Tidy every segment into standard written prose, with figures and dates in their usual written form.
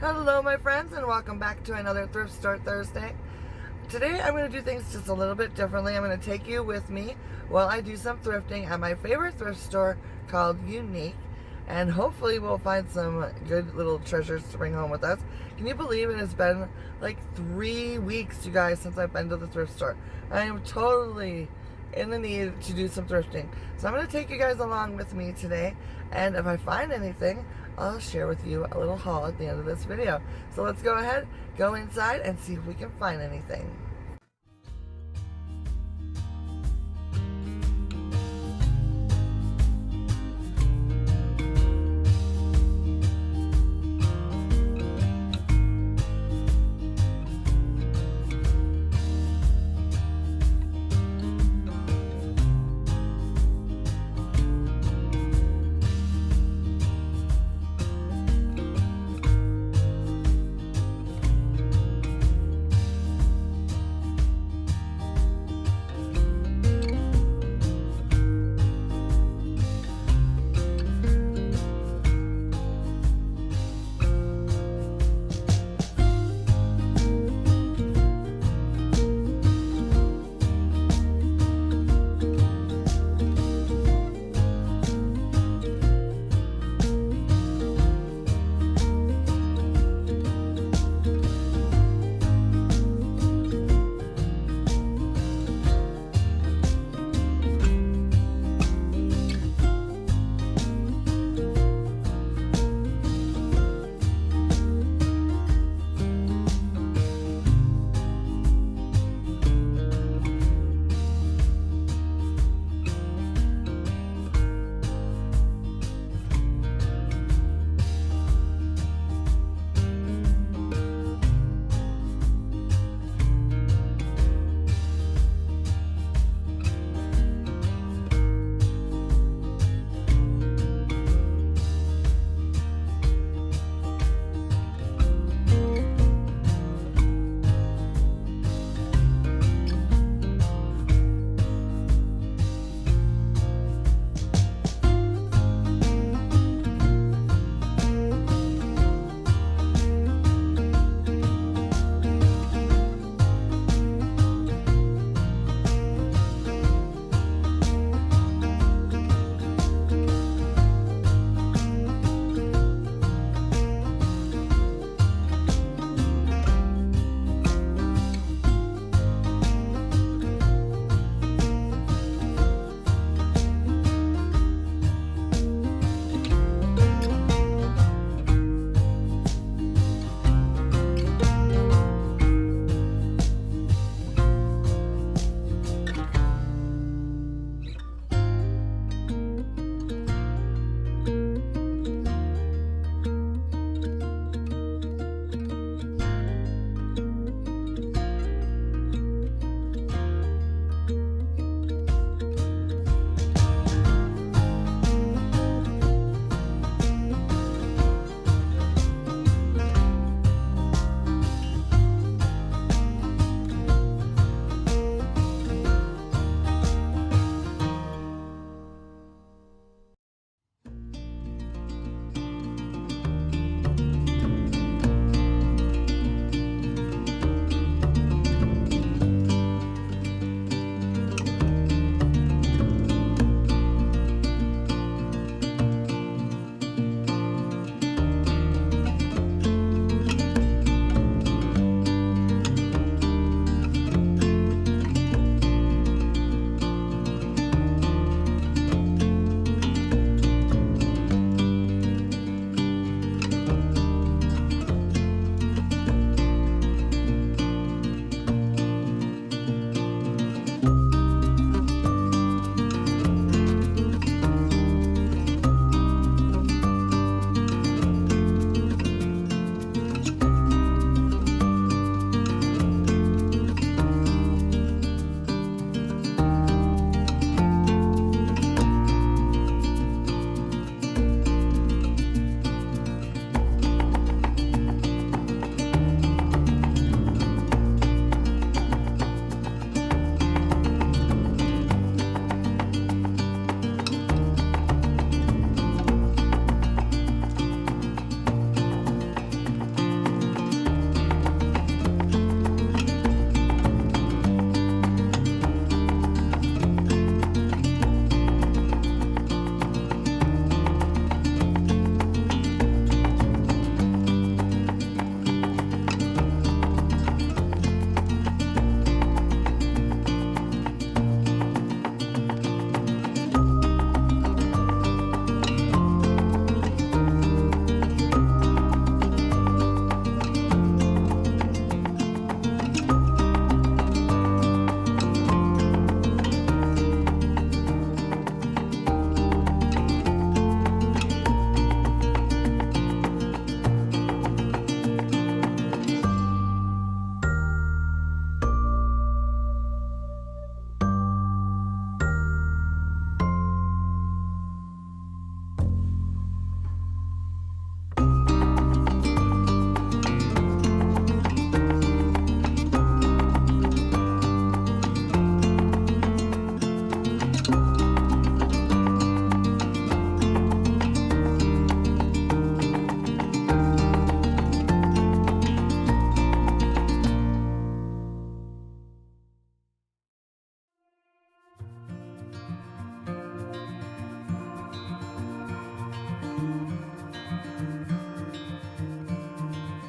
Hello my friends, and welcome back to another Thrift Store Thursday. Today I'm going to do things just a little bit differently. I'm going to take you with me while I do some thrifting at my favorite thrift store called Unique, and hopefully we'll find some good little treasures to bring home with us. Can you believe it has been like 3 weeks, you guys, since I've been to the thrift store? I am totally in the need to do some thrifting. So I'm going to take you guys along with me today, and if I find anything, I'll share with you a little haul at the end of this video. So let's go ahead, go inside, and see if we can find anything.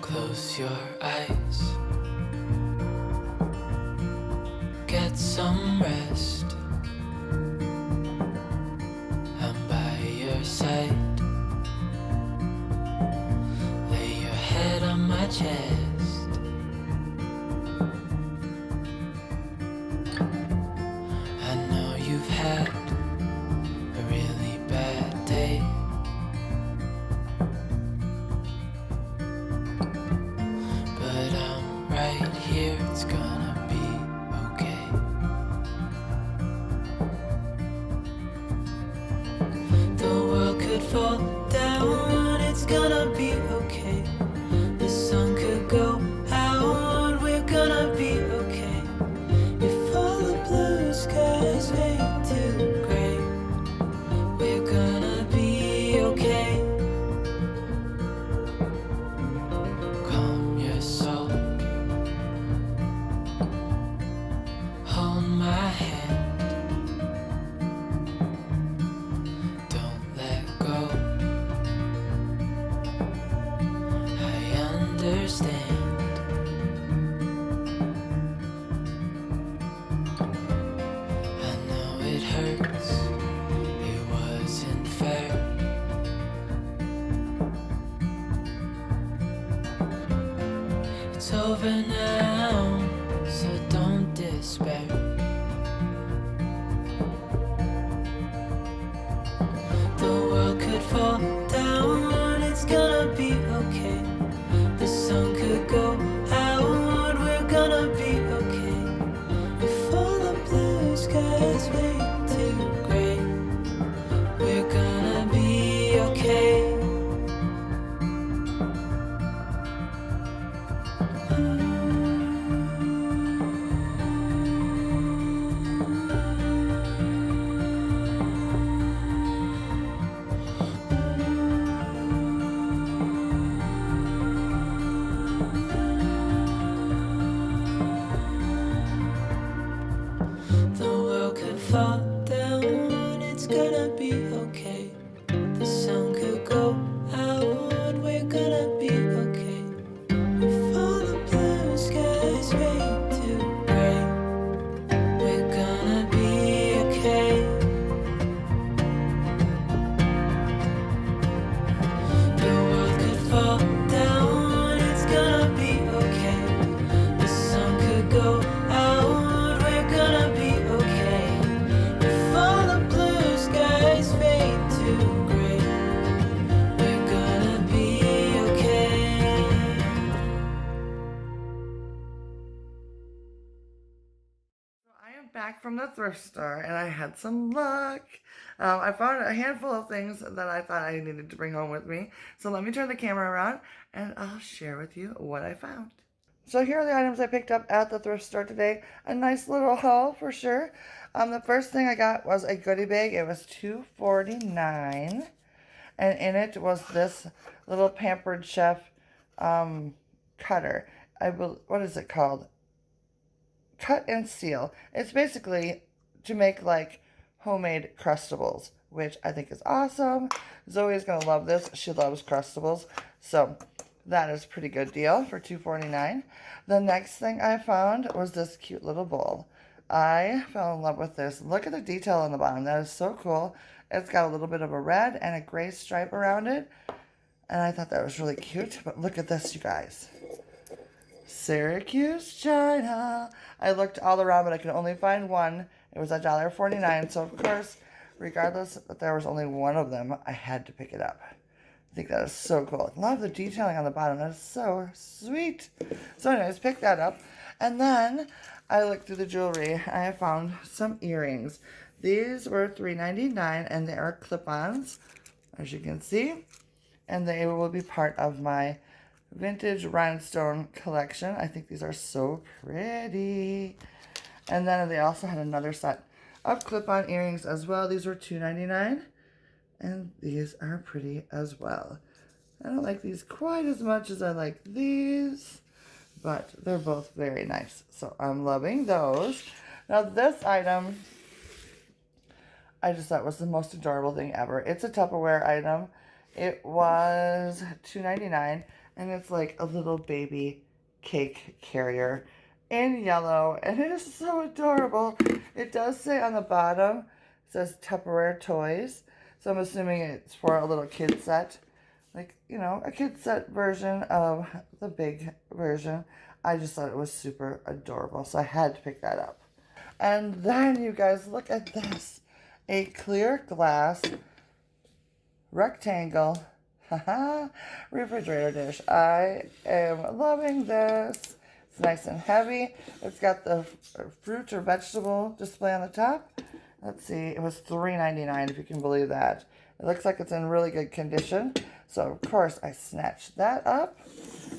Close your eyes. Get some rest. I'm by your side. Lay your head on my chest. I know you've had a really bad day. But I'm right here, it's gonna be okay. The world could fall down, it's gonna be okay. The sun could go out, we're gonna be okay. If all the blue skies fade to gray, we're gonna be okay. Calm your soul. Hold my hand. Don't let go. I understand. I know it hurts. It wasn't fair. It's over now, so don't despair. The world could fall down, it's gonna be okay. The sun could go out, we're gonna be okay. If all the blue skies fade to gray, we're gonna be okay. The world could fall down, it's gonna be okay. The sun could go out, we're gonna be okay. If all the blue skies fade to gray, we're gonna be okay. The world could fall down, it's gonna be okay. The sun could go out, we're gonna be okay. If all the blue skies fade to gray, we're gonna be okay. So I am back from the thrift store and I had some luck. I found a handful of things that I thought I needed to bring home with me. So let me turn the camera around and I'll share with you what I found. So here are the items I picked up at the thrift store today. A nice little haul for sure. The first thing I got was a goodie bag. It was $2.49. And in it was this little Pampered Chef cutter. What is it called? Cut and seal. It's basically to make like homemade crustables, which I think is awesome. Zoe's gonna love this. She loves crustables, so that is a pretty good deal for $2.49. The next thing I found was this cute little bowl. I fell in love with this. Look at the detail on the bottom. That is so cool. It's got a little bit of a red and a gray stripe around it, and I thought that was really cute. But look at this, you guys. Syracuse China. I looked all around, but I could only find one. It was $1.49. So of course, regardless that there was only one of them, I had to pick it up. I think that is so cool. I love the detailing on the bottom. That is so sweet. So anyways, pick that up. And then I looked through the jewelry. I found some earrings. These were $3.99 and they are clip-ons, as you can see. And they will be part of my vintage rhinestone collection. I think these are so pretty. And then they also had another set of clip-on earrings as well. These were $2.99. And these are pretty as well. I don't like these quite as much as I like these, but they're both very nice. So I'm loving those. Now this item, I just thought was the most adorable thing ever. It's a Tupperware item. It was $2.99, and it's like a little baby cake carrier in yellow, and it is so adorable. It does say on the bottom, it says Tupperware Toys, so I'm assuming it's for a little kid set, like, you know, a kid set version of the big version. I just thought it was super adorable, so I had to pick that up. And then, you guys, look at this. A clear glass rectangle refrigerator dish. I am loving this. It's nice and heavy. It's got the fruit or vegetable display on the top. Let's see, it was $3.99, if you can believe that. It looks like it's in really good condition. So, of course, I snatched that up.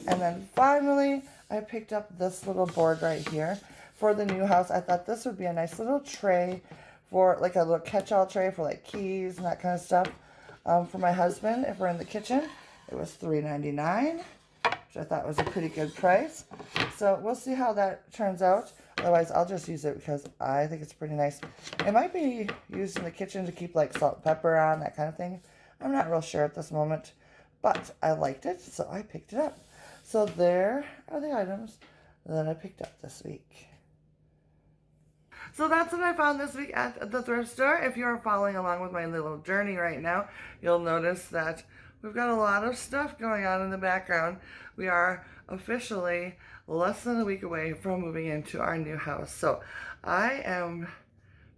And then finally, I picked up this little board right here for the new house. I thought this would be a nice little tray for, like a little catch-all tray for like keys and that kind of stuff. For my husband, if we're in the kitchen. It was $3.99, which I thought was a pretty good price. So we'll see how that turns out. Otherwise, I'll just use it because I think it's pretty nice. It might be used in the kitchen to keep like salt and pepper on, that kind of thing. I'm not real sure at this moment, but I liked it, so I picked it up. So there are the items that I picked up this week. So that's what I found this week at the thrift store. If you're following along with my little journey right now, you'll notice that we've got a lot of stuff going on in the background. We are officially less than a week away from moving into our new house. So I am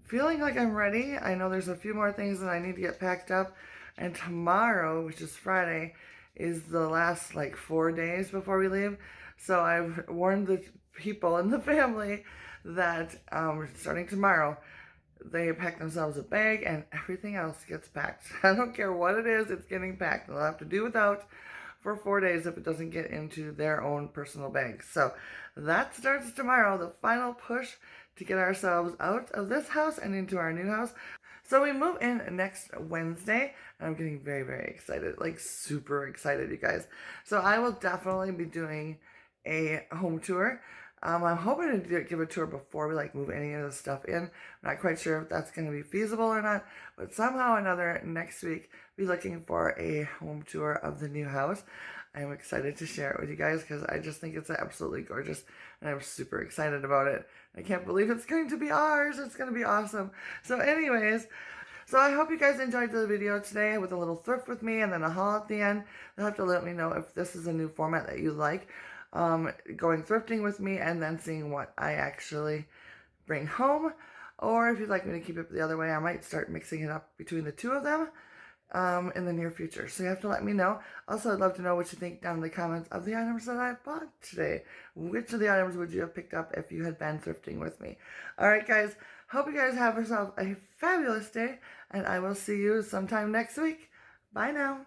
feeling like I'm ready. I know there's a few more things that I need to get packed up. And tomorrow, which is Friday, is the last like 4 days before we leave. So I've warned the people in the family that starting tomorrow, they pack themselves a bag and everything else gets packed. I don't care what it is, it's getting packed. They'll have to do without for 4 days if it doesn't get into their own personal bags. So that starts tomorrow, the final push to get ourselves out of this house and into our new house. So we move in next Wednesday, and I'm getting very, very excited, like super excited, you guys. So I will definitely be doing a home tour. I'm hoping to give a tour before we like move any of the stuff in. I'm not quite sure if that's going to be feasible or not, but somehow or another next week be looking for a home tour of the new house. I'm excited to share it with you guys because I just think it's absolutely gorgeous and I'm super excited about it. I can't believe it's going to be ours. It's going to be awesome. So anyways, so I hope you guys enjoyed the video today with a little thrift with me and then a haul at the end. You'll have to let me know if this is a new format that you like. Going thrifting with me and then seeing what I actually bring home, or if you'd like me to keep it the other way, I might start mixing it up between the two of them in the near future. So you have to let me know. Also, I'd love to know what you think down in the comments of the items that I bought today. Which of the items would you have picked up if you had been thrifting with me? Alright guys, hope you guys have yourself a fabulous day, and I will see you sometime next week. Bye now.